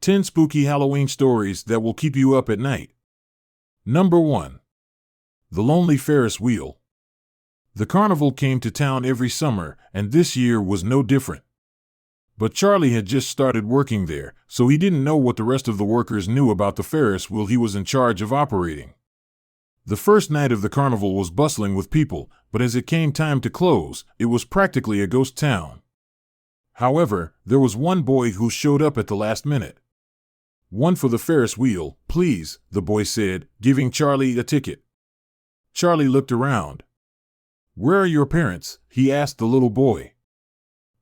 10 spooky Halloween stories that will keep you up at night. Number 1. The Lonely Ferris Wheel. The carnival came to town every summer, and this year was no different. But Charlie had just started working there, so he didn't know what the rest of the workers knew about the Ferris wheel he was in charge of operating. The first night of the carnival was bustling with people, but as it came time to close, it was practically a ghost town. However, there was one boy who showed up at the last minute. "One for the Ferris wheel, please," the boy said, giving Charlie a ticket. Charlie looked around. "Where are your parents?" he asked the little boy.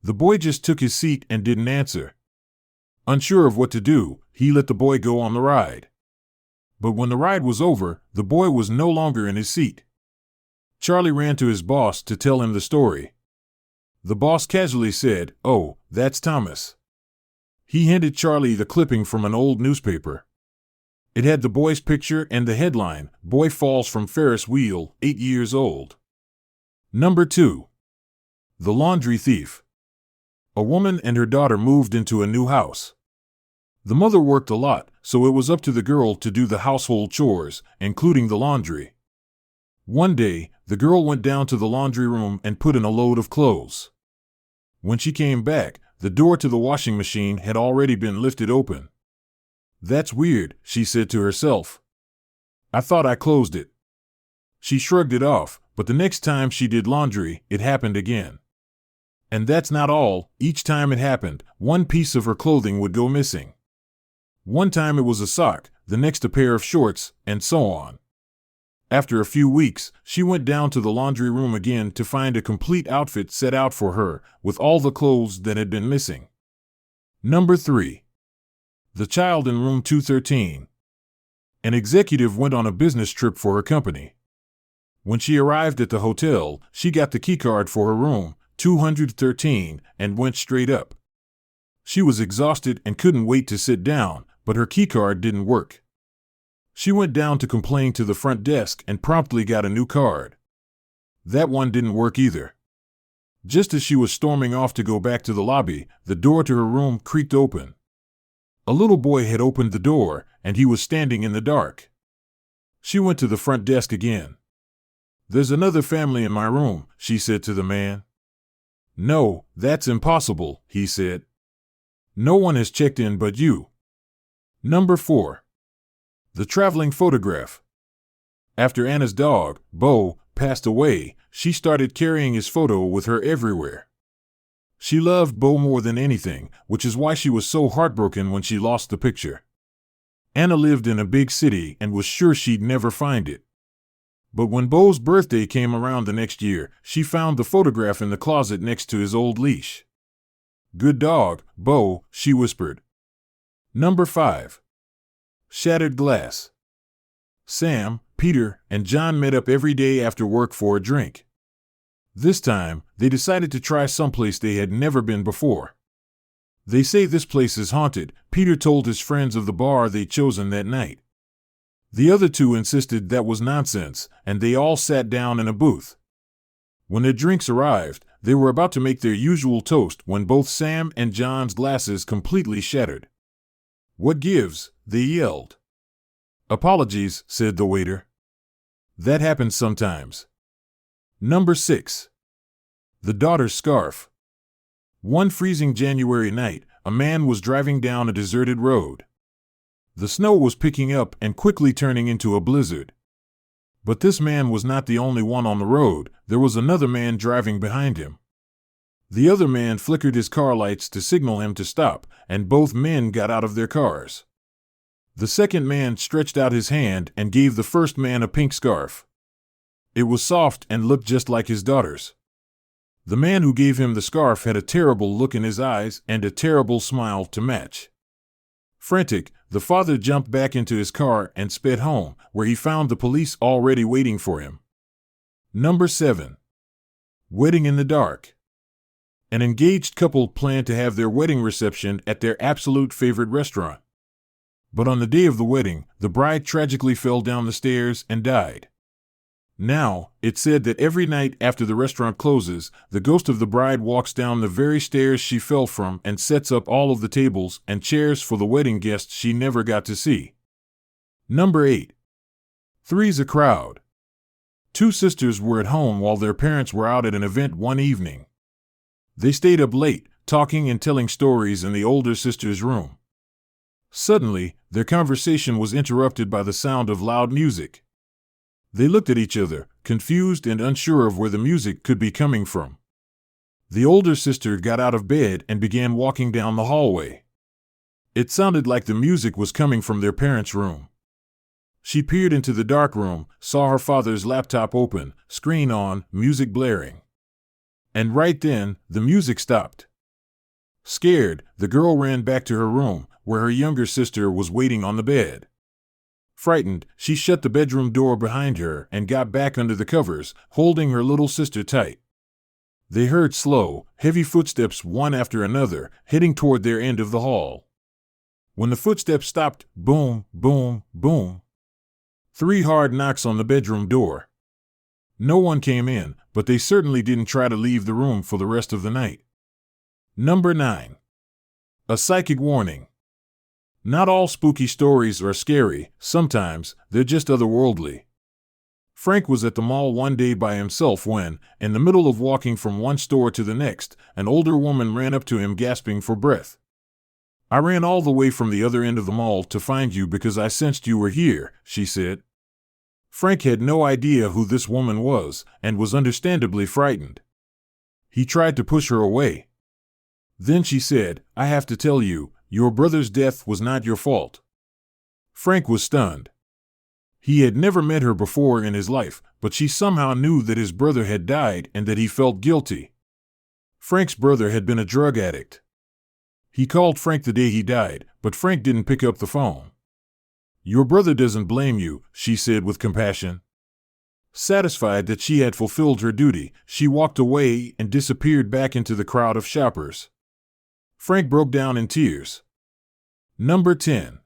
The boy just took his seat and didn't answer. Unsure of what to do, he let the boy go on the ride. But when the ride was over, the boy was no longer in his seat. Charlie ran to his boss to tell him the story. The boss casually said, "Oh, that's Thomas." He handed Charlie the clipping from an old newspaper. It had the boy's picture and the headline, "Boy Falls from Ferris Wheel, 8 years old." Number 2. The Laundry Thief. A woman and her daughter moved into a new house. The mother worked a lot, so it was up to the girl to do the household chores, including the laundry. One day, the girl went down to the laundry room and put in a load of clothes. When she came back, the door to the washing machine had already been lifted open. "That's weird," she said to herself. "I thought I closed it." She shrugged it off, but the next time she did laundry, it happened again. And that's not all. Each time it happened, one piece of her clothing would go missing. One time it was a sock, the next a pair of shorts, and so on. After a few weeks, she went down to the laundry room again to find a complete outfit set out for her, with all the clothes that had been missing. Number 3. The Child in Room 213. An executive went on a business trip for her company. When she arrived at the hotel, she got the keycard for her room, 213, and went straight up. She was exhausted and couldn't wait to sit down, but her keycard didn't work. She went down to complain to the front desk and promptly got a new card. That one didn't work either. Just as she was storming off to go back to the lobby, the door to her room creaked open. A little boy had opened the door, and he was standing in the dark. She went to the front desk again. "There's another family in my room," she said to the man. "No, that's impossible," he said. "No one has checked in but you." Number 4. The Traveling Photograph. After Anna's dog, Bo, passed away, she started carrying his photo with her everywhere. She loved Bo more than anything, which is why she was so heartbroken when she lost the picture. Anna lived in a big city and was sure she'd never find it. But when Bo's birthday came around the next year, she found the photograph in the closet next to his old leash. "Good dog, Bo," she whispered. Number 5. Shattered Glass. Sam, Peter, and John met up every day after work for a drink. This time, they decided to try someplace they had never been before. "They say this place is haunted," Peter told his friends of the bar they'd chosen that night. The other two insisted that was nonsense, and they all sat down in a booth. When their drinks arrived, they were about to make their usual toast when both Sam and John's glasses completely shattered. "What gives?" they yelled. "Apologies," said the waiter. "That happens sometimes." Number 6. The Daughter's Scarf. One freezing January night, a man was driving down a deserted road. The snow was picking up and quickly turning into a blizzard. But this man was not the only one on the road. There was another man driving behind him. The other man flickered his car lights to signal him to stop, and both men got out of their cars. The second man stretched out his hand and gave the first man a pink scarf. It was soft and looked just like his daughter's. The man who gave him the scarf had a terrible look in his eyes and a terrible smile to match. Frantic, the father jumped back into his car and sped home, where he found the police already waiting for him. Number 7. Wedding in the Dark. An engaged couple planned to have their wedding reception at their absolute favorite restaurant. But on the day of the wedding, the bride tragically fell down the stairs and died. Now, it said that every night after the restaurant closes, the ghost of the bride walks down the very stairs she fell from and sets up all of the tables and chairs for the wedding guests she never got to see. Number 8. Three's a crowd. Two sisters were at home while their parents were out at an event one evening. They stayed up late, talking and telling stories in the older sister's room. Suddenly, their conversation was interrupted by the sound of loud music. They looked at each other, confused and unsure of where the music could be coming from. The older sister got out of bed and began walking down the hallway. It sounded like the music was coming from their parents' room. She peered into the dark room, saw her father's laptop open, screen on, music blaring. And right then, the music stopped. Scared, the girl ran back to her room, where her younger sister was waiting on the bed. Frightened, she shut the bedroom door behind her and got back under the covers, holding her little sister tight. They heard slow, heavy footsteps one after another, heading toward their end of the hall. When the footsteps stopped, boom, boom, boom. 3 hard knocks on the bedroom door. No one came in, but they certainly didn't try to leave the room for the rest of the night. Number 9. A psychic warning. Not all spooky stories are scary, sometimes they're just otherworldly. Frank was at the mall one day by himself when, in the middle of walking from one store to the next, an older woman ran up to him gasping for breath. "I ran all the way from the other end of the mall to find you because I sensed you were here," she said. Frank had no idea who this woman was and was understandably frightened. He tried to push her away. Then she said, "I have to tell you, your brother's death was not your fault." Frank was stunned. He had never met her before in his life, but she somehow knew that his brother had died and that he felt guilty. Frank's brother had been a drug addict. He called Frank the day he died, but Frank didn't pick up the phone. "Your brother doesn't blame you," she said with compassion. Satisfied that she had fulfilled her duty, she walked away and disappeared back into the crowd of shoppers. Frank broke down in tears. Number 10.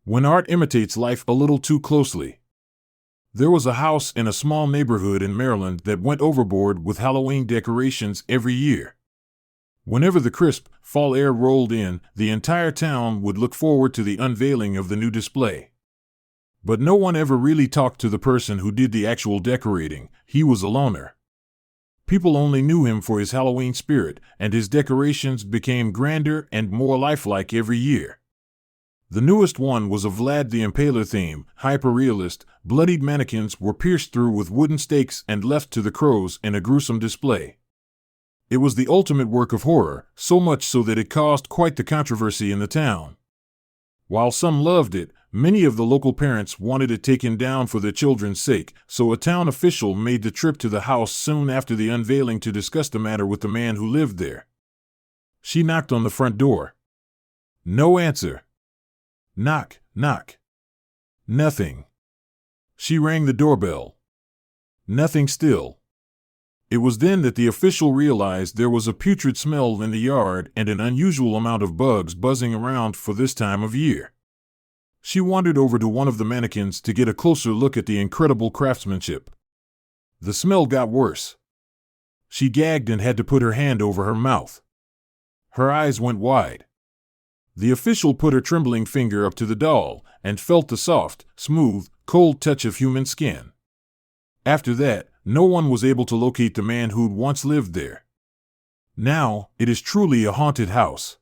When art imitates life a little too closely. There was a house in a small neighborhood in Maryland that went overboard with Halloween decorations every year. Whenever the crisp, fall air rolled in, the entire town would look forward to the unveiling of the new display. But no one ever really talked to the person who did the actual decorating. He was a loner. People only knew him for his Halloween spirit, and his decorations became grander and more lifelike every year. The newest one was a Vlad the Impaler theme, hyper-realist. Bloodied mannequins were pierced through with wooden stakes and left to the crows in a gruesome display. It was the ultimate work of horror, so much so that it caused quite the controversy in the town. While some loved it, many of the local parents wanted it taken down for their children's sake, so a town official made the trip to the house soon after the unveiling to discuss the matter with the man who lived there. She knocked on the front door. No answer. Knock, knock. Nothing. She rang the doorbell. Nothing still. It was then that the official realized there was a putrid smell in the yard and an unusual amount of bugs buzzing around for this time of year. She wandered over to one of the mannequins to get a closer look at the incredible craftsmanship. The smell got worse. She gagged and had to put her hand over her mouth. Her eyes went wide. The official put her trembling finger up to the doll and felt the soft, smooth, cold touch of human skin. After that, no one was able to locate the man who'd once lived there. Now, it is truly a haunted house.